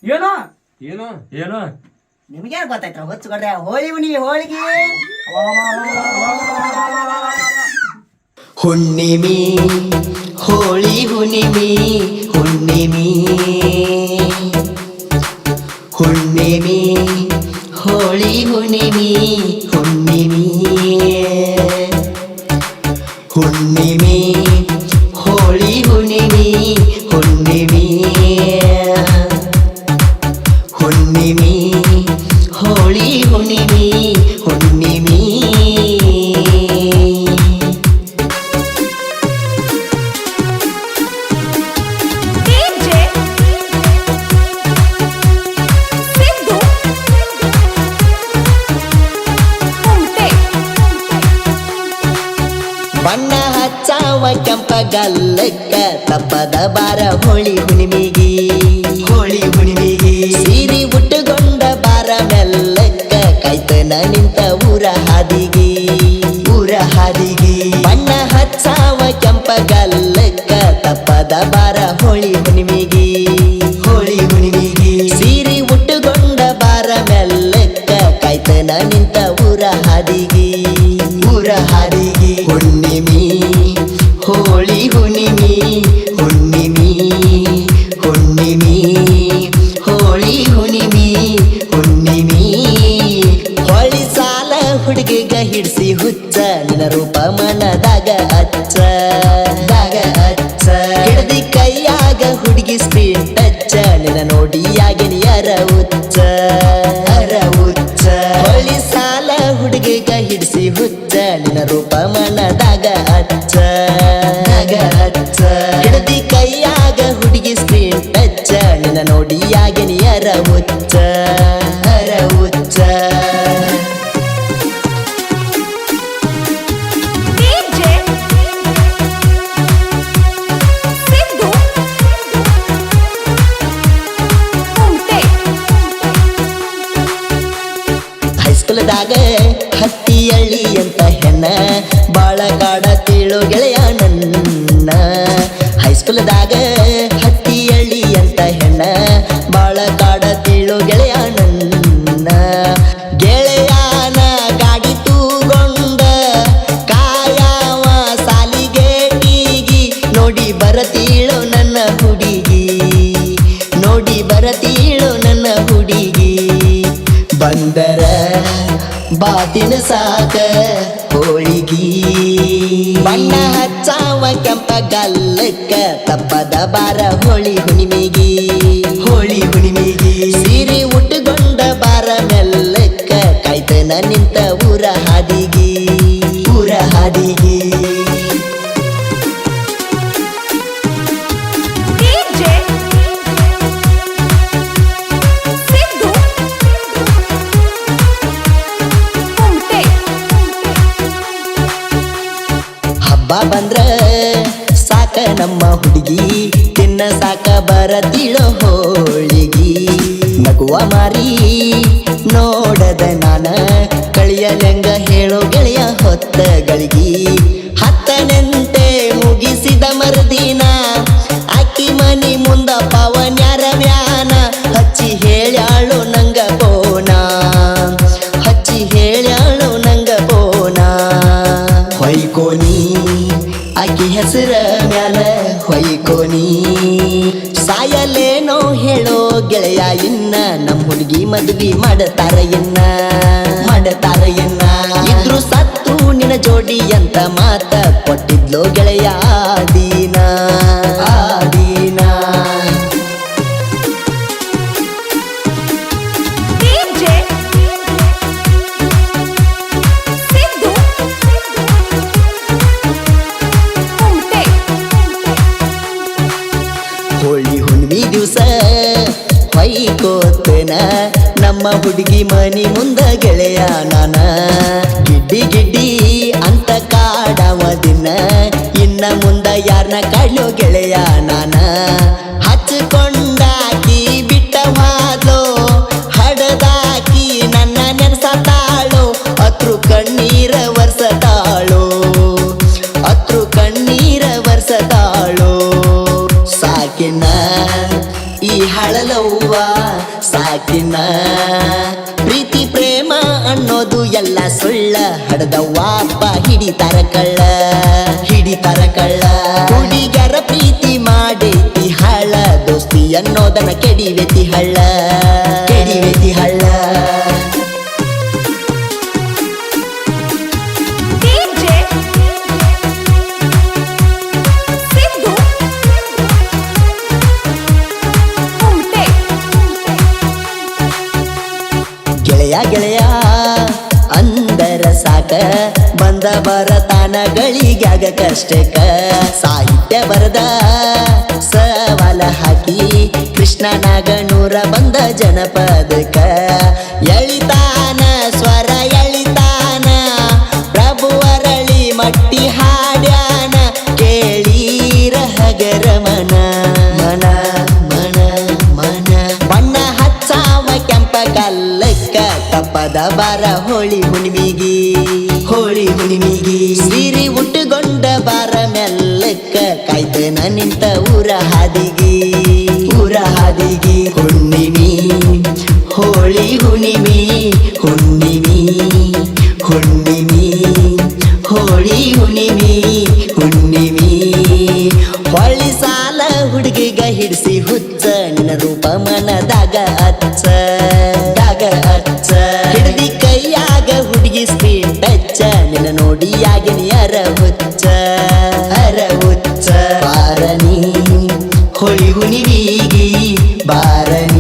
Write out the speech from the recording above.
ಏನೋ ಏನು ಏನೋ ನಿಮ್ಗೇನ್ ಗೊತ್ತಾಯ್ತ್ರ ಹೊಚ್ಚುಗಡ್ರೆ ಹೋಳಿ ಹುಣ್ಣಿಮೆ ಹೋಳಿಗೆ ಹುಣ್ಣಿಮೆ ಹೋಳಿ ಹುಣ್ಣಿಮೆ ಹುಣ್ಣಿಮೆ ಹುಣ್ಣಿಮೆ ಹೋಳಿ ಹುಣ್ಣಿಮೆ ಹುಣ್ಣಿಮೆ ಹುಣ್ಣಿಮೆ ಹೋಳಿ ಹುಣ್ಣಿಮೆ ಹುಣ್ಣಿಮೆ ಹುಣ್ಣಿಮೆ ಹೋಳಿ ಹುಣ್ಣಿಮೆ ಹುಣ್ಣಿಮೆ ಬಣ್ಣ ಹಚ್ಚಾವ ಕೆಂಪಗಲ್ಲಕ್ಕ ತಪ್ಪದ ಬಾರ ಹೋಳಿ ಹುಣ್ಣಿಮೆಗಿ ಹೋಳಿ ಹುಣ್ಣಿಮೆಗಿ ಸೀರಿ ಉಟ್ಟುಕೊಂಡ ಬಾರ ಮೆಲ್ಲಕ್ಕ ಕಾಯ್ತನ ನಿಂತ ಊರ ಹಾದಿಗೆ ಬಣ್ಣ ಹಚ್ಚಾವ ಕೆಂಪಗಲ್ಲಕ್ಕ ತಪ್ಪದ ಬಾರ ಹೋಳಿ ಹುಣ್ಣಿಮೆಗಿ ಸೀರಿ ಉಟ್ಟುಕೊಂಡ ಬಾರ ಮೆಲ್ಲಕ್ಕ ಕಾಯ್ತನ ನಿಂತ ಊರ ಹಾದಿಗೆ ಹುಣ್ಣಿಮೆ ಹೋಳಿ ಹುಣ್ಣಿಮೆ ಹುಣ್ಣಿಮೆ ಹುಣ್ಣಿಮೆ ಹೋಳಿ ಹುಣ್ಣಿಮೆ ಹುಣ್ಣಿಮೆ ಹೊಳಿ ಸಾಲ ಹುಡುಗಿಗ ಹಿಡ್ಸಿ ಹುಚ್ಚ ನಿನ್ನ ರೂಪ ಮನದಾಗ ಅಚ್ಚ ಹಿಡ್ದಿ ಕೈಯಾಗ ಹುಡುಗಿ ಸ್ಪೀಡ್ ಟಚ್ಚ ನಿನ್ನ ನೋಡಿಯಾಗಿನಿ ಅರ ಹುಚ್ಚ ಹೊಳಿ ಸಾಲ ಹುಡುಗಿಗ ಹಿಡ್ಸಿ ಹುಚ್ಚ ನಿನ್ನ ರೂಪ ಮನದಾಗ ಅಚ್ಚ ಹಿಡ್ದಿ ಕೈಯಾಗ ಹುಡುಗಿ ಸ್ಕ್ರೀನ್ ಟಚ್ಚ ನಿನ್ನ ನೋಡಿಯಾಗಿನಿ ಅರ ಹುಚ್ಚ ಹೈಸ್ಕೂಲ್ದಾಗ ಹತ್ತಿಯಳ್ಳಿ ಅಂತ ಹೆಣ್ಣ ಬಾಳ ಕಾಡ ತಿಳೋ ಗೆಳೆಯ ನನ್ನ ಹೈಸ್ಕೂಲ್ದಾಗ ಹತ್ತಿಯಳ್ಳಿ ಅಂತ ಹೆಣ್ಣ ಬಾಳ ಕಾಡ ತಿಳೋ ಗೆಳೆಯ ನನ್ನ ಗೆಳೆಯನ ಗಾಡಿ ತೂಗೊಂಡ ಕಾಯವ ಸಾಲಿಗೇಟಿಗಿ ನೋಡಿ ಬರತೀಳೋ ನನ್ನ ಹುಡುಗಿ ಬಂದರ ಬಾತಿನ ಸಾಕ ಹೋಳಿಗಿ ಬಣ್ಣ ಹಚ್ಚಾವ ಕೆಂಪಗಲ್ಲಕ್ಕ ತಪ್ಪದ ಬಾರ ಹೋಳಿ ಹುಣ್ಣಿಮೆಗಿ ಸೀರೆ ಉಟ್ಟುಕೊಂಡ ಬಾರ ಮೆಲ್ಲಕ್ಕ ಕಾಯ್ತನ ನಿಂತ ಊರ ಹಾದಿಗೆ ಹಬ್ಬ ಬಂದ್ರ ಸಾಕ ನಮ್ಮ ಹುಡುಗಿ ತಿನ್ನ ಸಾಕ ಬರತಿಳೋ ಹೋಳಿಗಿ ನಗುವ ಮಾರಿ ನೋಡದ ನಾನ ಕಳಿಯಲೆಂಗ ಹೇಳೋ ಗೆಳೆಯ ಹೊತ್ತ ಗಳಿಗಿ ಹತ್ತನೆಂತೆ ಮುಗಿಸಿದ ಮರುದಿನ ಅಕ್ಕಿ ಮನಿ ಮುಂದ ಪವನ್ಯಾರ ವ್ಯಾನ ಹಚ್ಚಿ ಹೇಳ್ಯಾಳು ನಂಗ ಬೋನ ಹೊಯ್ಕೋನಿ ಆಕಿ ಹೆಸರ ಮ್ಯಾಲ ಹೊಯ್ಕೋನಿ ಸಾಯಲೇನೋ ಹೇಳೋ ಗೆಳೆಯ ಇನ್ನ ನಮ್ಮ ಹುಡುಗಿ ಮದ್ವಿ ಮಾಡತಾರ ಇನ್ನ ಇದ್ರು ಸತ್ತು ನಿನ್ನ ಜೋಡಿ ಅಂತ ಮಾತ ಕೊಟ್ಟಿದ್ಲೋ ಗೆಳೆಯ ಆದೀನ ಹೋಳಿ ಹುಣ್ಣಿಮೆ ದಿವಸ ಹೊಯ್ಕೋತನ ನಮ್ಮ ಹುಡುಗಿ ಮನಿ ಮುಂದ ಗೆಳೆಯ ನಾನ ಗಿಡ್ಡಿ ಅಂತ ಕಾಡವ ದಿನ ಇನ್ನ ಮುಂದ ಯಾರನ್ನ ಕಾಡ್ಲೋ ಗೆಳೆಯ ನಾನ ಹಚ್ಕೊಂಡಾಕಿ ಬಿಟ್ಟವಾದ್ಲೋ ಹಡದಾಕಿ ನನ್ನ ನೆನಸತಾಳೋ ಅತ್ರು ಕಣ್ಣೀರ ವರ್ಸತಾಳೋ ಸಾಕಿನ ಈ ಹಳಲವ್ವ ಸಾಕಿನ ಪ್ರೀತಿ ಪ್ರೇಮ ಅನ್ನೋದು ಎಲ್ಲ ಸುಳ್ಳ ಹಡದವ್ವಾಪ ಹಿಡಿತಾರ ಕಳ್ಳ ಹುಡುಗರ ಪ್ರೀತಿ ಮಾಡೈತಿ ಹಳ್ಳ ದೋಸ್ತಿ ಅನ್ನೋದನ್ನ ಕೆಡಿವೆತಿ ಹಳ್ಳ ಗೆಳೆಯ ಅಂದರ ಸಾಕ ಬಂದ ಬರತಾನ ಗಳಿಗ್ಯಾಗ ಕಷ್ಟಕ ಸಾಹಿತ್ಯ ಬರದ ಸವಾಲ ಹಾಕಿ ಕೃಷ್ಣನಾಗನೂರ ಬಂದ ಜನಪದಕ ಎಳಿತಾನ ಸ್ವರ ಎಳಿತಾನ ಪ್ರಭುವರಳಿ ಮಟ್ಟಿ ಹಾಡ್ಯಾನ ಕೇಳೀರ ಹಗರ ಮನ ಬಣ್ಣ ಹಚ್ಚಾವ ಕೆಂಪ ಗಲ್ಲಕ್ಕ ತಪ್ಪದ ಬಾರ ಹೋಳಿ ಹುಣ್ಣಿಮಿಗಿ ಸೀರಿ ಉಟ್ಟುಗೊಂಡ ಬಾರ ಮೆಲ್ಲಕ್ಕ ಕಾಯ್ತನ ನಿಂತ ಊರ ಹಾದಿಗಿ ಹುಣ್ಣಿಮಿ ಹೋಳಿ ಹುಣ್ಣಿಮಿ ಹೋಳಿ ಹುಣ್ಣಿಮಿ ಹೊಳ್ಳಿ ಸಾಲ ಹುಡುಗಿಗ ಹಿಡಿಸಿ ಹುಚ್ಚ ನಿನ್ನ ರೂಪ ಮನದಾಗ ಅಚ್ಚ ಹಿಡಿದಿ ಕೈಯಾಗ ಹುಡುಗಿ ಸ್ಕ್ರೀನ್ ಟಚ್ಚ ನಿನ್ನ ನೋಡಿಯಾಗಿನಿ ಅರ ಹುಚ್ಚ ಬಾರನಿ ಹೋಳಿ ಹುಣ್ಣಿಮಿಗಿ ಬಾರನಿ